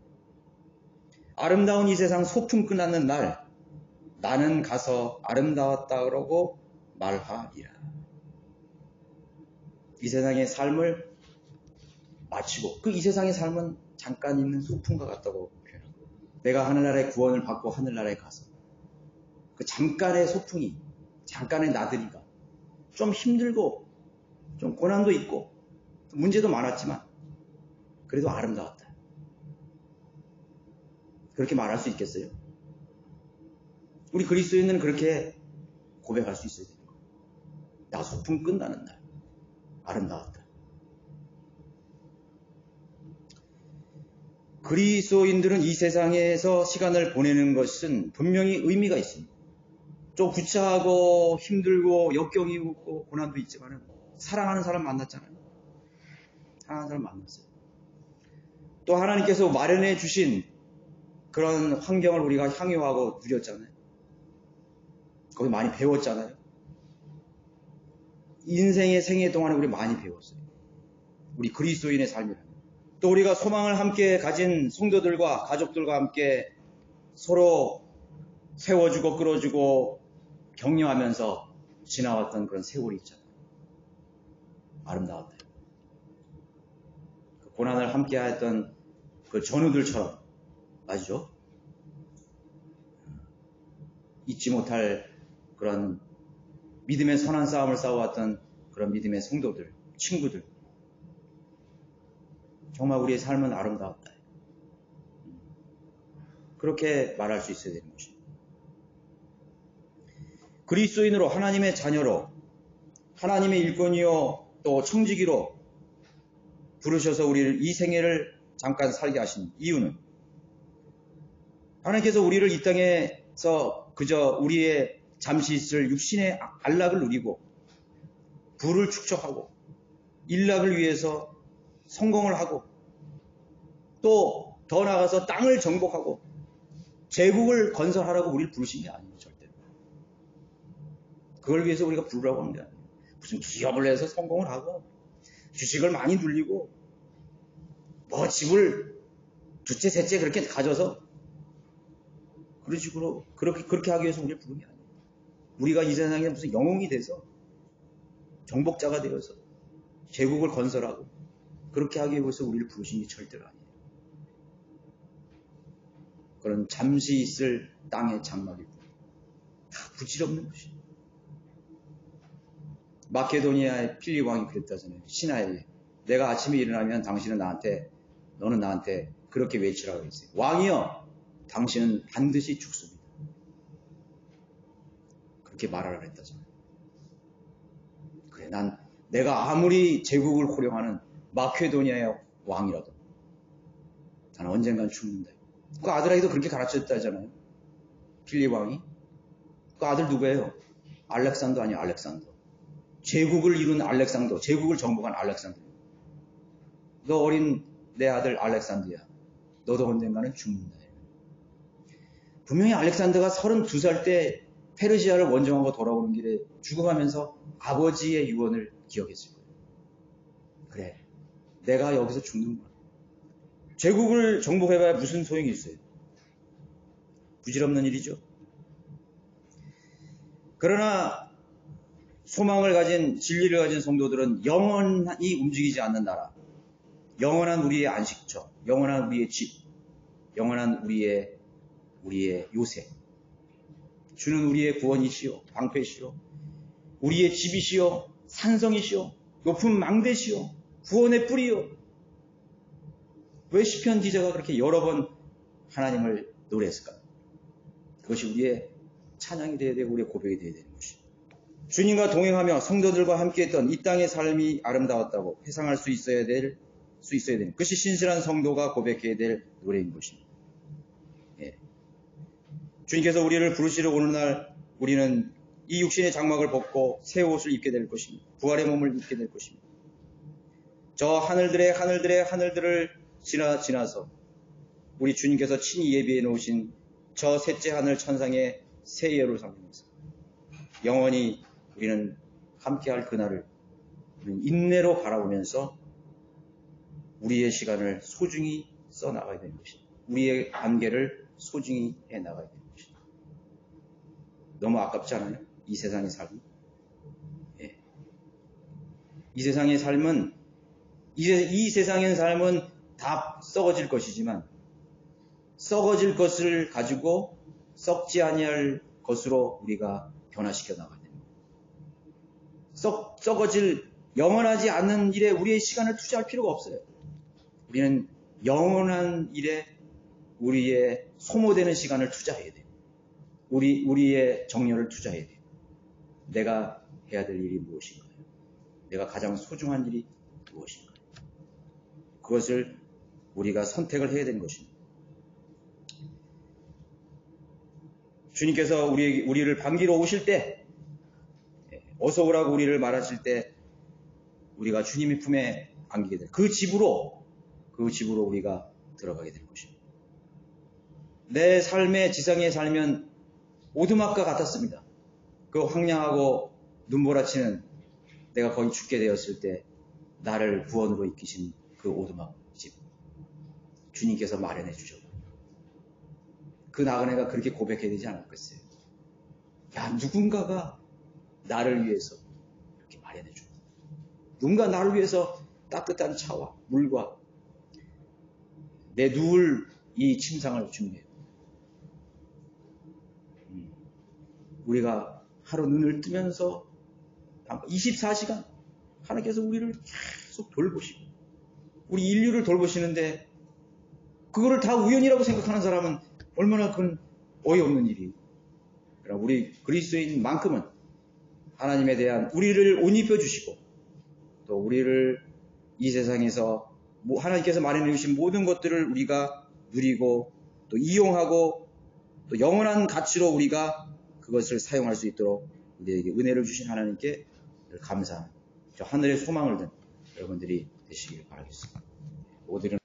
아름다운 이 세상 소풍 끝나는 날 나는 가서 아름다웠다고 말하리라. 이 세상의 삶을 마치고 그 이 세상의 삶은 잠깐 있는 소풍과 같다고 표현합니다. 내가 하늘나라의 구원을 받고 하늘나라에 가서 그 잠깐의 소풍이, 잠깐의 나들이가 좀 힘들고 좀 고난도 있고 문제도 많았지만 그래도 아름다웠다. 그렇게 말할 수 있겠어요? 우리 그리스도인은 그렇게 고백할 수 있어야 되는 거예요. 나 소풍 끝나는 날 아름다웠다. 그리스도인들은 이 세상에서 시간을 보내는 것은 분명히 의미가 있습니다. 좀 구차하고 힘들고 역경이 있고 고난도 있지만 사랑하는 사람 만났잖아요. 사랑하는 사람 만났어요. 또 하나님께서 마련해 주신 그런 환경을 우리가 향유하고 누렸잖아요. 거기 많이 배웠잖아요. 인생의 생애 동안에 우리 많이 배웠어요. 우리 그리스도인의 삶이라는. 또 우리가 소망을 함께 가진 성도들과 가족들과 함께 서로 세워주고 끌어주고 격려하면서 지나왔던 그런 세월이 있잖아요. 아름다웠다. 그 고난을 함께 했던 그 전우들처럼, 맞죠? 잊지 못할 그런 믿음의 선한 싸움을 싸워왔던 그런 믿음의 성도들, 친구들. 정말 우리의 삶은 아름다웠다. 그렇게 말할 수 있어야 되는 것입니다. 그리스도인으로, 하나님의 자녀로, 하나님의 일꾼이요 또 청지기로 부르셔서 우리를 이 생애를 잠깐 살게 하신 이유는, 하나님께서 우리를 이 땅에서 그저 우리의 잠시 있을 육신의 안락을 누리고 부를 축적하고 일락을 위해서 성공을 하고 또 더 나아가서 땅을 정복하고 제국을 건설하라고 우리를 부르신 게 아니에요. 절대로. 그걸 위해서 우리가 부르라고 하는 게 아니에요. 무슨 기업을 해서 성공을 하고 주식을 많이 눌리고 뭐 집을 두채 셋째 그렇게 가져서 그런 식으로 그렇게 하기 위해서 우리를 부른 게 아니에요. 우리가 이 세상에 무슨 영웅이 돼서 정복자가 되어서 제국을 건설하고 그렇게 하기 위해서 우리를 부르신 게 절대로 아니에요. 그런 잠시 있을 땅의 장막이고 다 부질없는 것이에요. 마케도니아의 필립 왕이 그랬다잖아요. 신하에게 내가 아침에 일어나면 너는 나한테 그렇게 외치라고 했어요. 왕이여, 당신은 반드시 죽습니다. 그렇게 말하라 그랬다잖아요. 그래, 내가 아무리 제국을 호령하는 마케도니아의 왕이라도 나는 언젠간 죽는다. 그 아들에게도 그렇게 가르쳤다잖아요. 필립 왕이. 그 아들 누구예요? 알렉산더 아니에요. 알렉산더. 제국을 이룬 알렉산더. 제국을 정복한 알렉산더. 너 어린 내 아들 알렉산더야. 너도 언젠가는 죽는다. 분명히 알렉산더가 32살 때 페르시아를 원정하고 돌아오는 길에 죽어가면서 아버지의 유언을 기억했을 거예요. 그래, 내가 여기서 죽는구나. 제국을 정복해봐야 무슨 소용이 있어요. 부질없는 일이죠. 그러나 소망을 가진, 진리를 가진 성도들은 영원히 움직이지 않는 나라, 영원한 우리의 안식처, 영원한 우리의 집, 영원한 우리의 요새, 주는 우리의 구원이시요, 방패시요, 우리의 집이시요, 산성이시요, 높은 망대시요, 구원의 뿌리요. 왜 시편 기자가 그렇게 여러 번 하나님을 노래했을까요? 그것이 우리의 찬양이 되어야 되고 우리의 고백이 되어야 되는 것입니다. 주님과 동행하며 성도들과 함께했던 이 땅의 삶이 아름다웠다고 회상할 수 있어야 되는 그것이 신실한 성도가 고백해야 될 노래인 것입니다. 예. 주님께서 우리를 부르시러 오는 날 우리는 이 육신의 장막을 벗고 새 옷을 입게 될 것입니다. 부활의 몸을 입게 될 것입니다. 저 하늘들을 지나서 우리 주님께서 친히 예비해 놓으신 저 셋째 하늘 천상의 새 예루살렘에서 영원히 우리는 함께할 그날을 인내로 바라보면서 우리의 시간을 소중히 써나가야 되는 것입니다. 우리의 관계를 소중히 해나가야 되는 것입니다. 너무 아깝지 않아요? 이 세상의 삶이. 예. 이 세상의 삶은 다 썩어질 것이지만 썩어질 것을 가지고 썩지 아니할 것으로 우리가 변화시켜 나가야 됩니다. 썩어질 영원하지 않는 일에 우리의 시간을 투자할 필요가 없어요. 우리는 영원한 일에 우리의 소모되는 시간을 투자해야 돼요. 우리의 정열을 투자해야 돼요. 내가 해야 될 일이 무엇인가요? 내가 가장 소중한 일이 무엇인가요? 그것을 우리가 선택을 해야 되는 것입니다. 주님께서 우리를 반기러 오실 때, 어서 오라고 우리를 말하실 때, 우리가 주님의 품에 안기게 될 그 집으로 우리가 들어가게 될 것입니다. 내 삶의 지상에 살면 오두막과 같았습니다. 그 황량하고 눈보라치는 내가 거의 죽게 되었을 때 나를 구원으로 이끄신 그 오두막 집 주님께서 마련해 주셨고 그 나그네가 그렇게 고백해야 되지 않았겠어요? 야, 누군가가 나를 위해서 이렇게 마련해 줘. 누군가 나를 위해서 따뜻한 차와 물과 내 누울 이 침상을 준비해. 우리가 하루 눈을 뜨면서 24시간 하나님께서 우리를 계속 돌보시고 우리 인류를 돌보시는데 그거를 다 우연이라고 생각하는 사람은 얼마나 그건 어이없는 일이에요. 그러나 우리 그리스도인만큼은 하나님에 대한 우리를 옷 입혀주시고 또 우리를 이 세상에서 하나님께서 마련해 주신 모든 것들을 우리가 누리고 또 이용하고 또 영원한 가치로 우리가 그것을 사용할 수 있도록 우리에게 은혜를 주신 하나님께 감사하는 저 하늘의 소망을 든 여러분들이 되시길 바라겠습니다. 모두는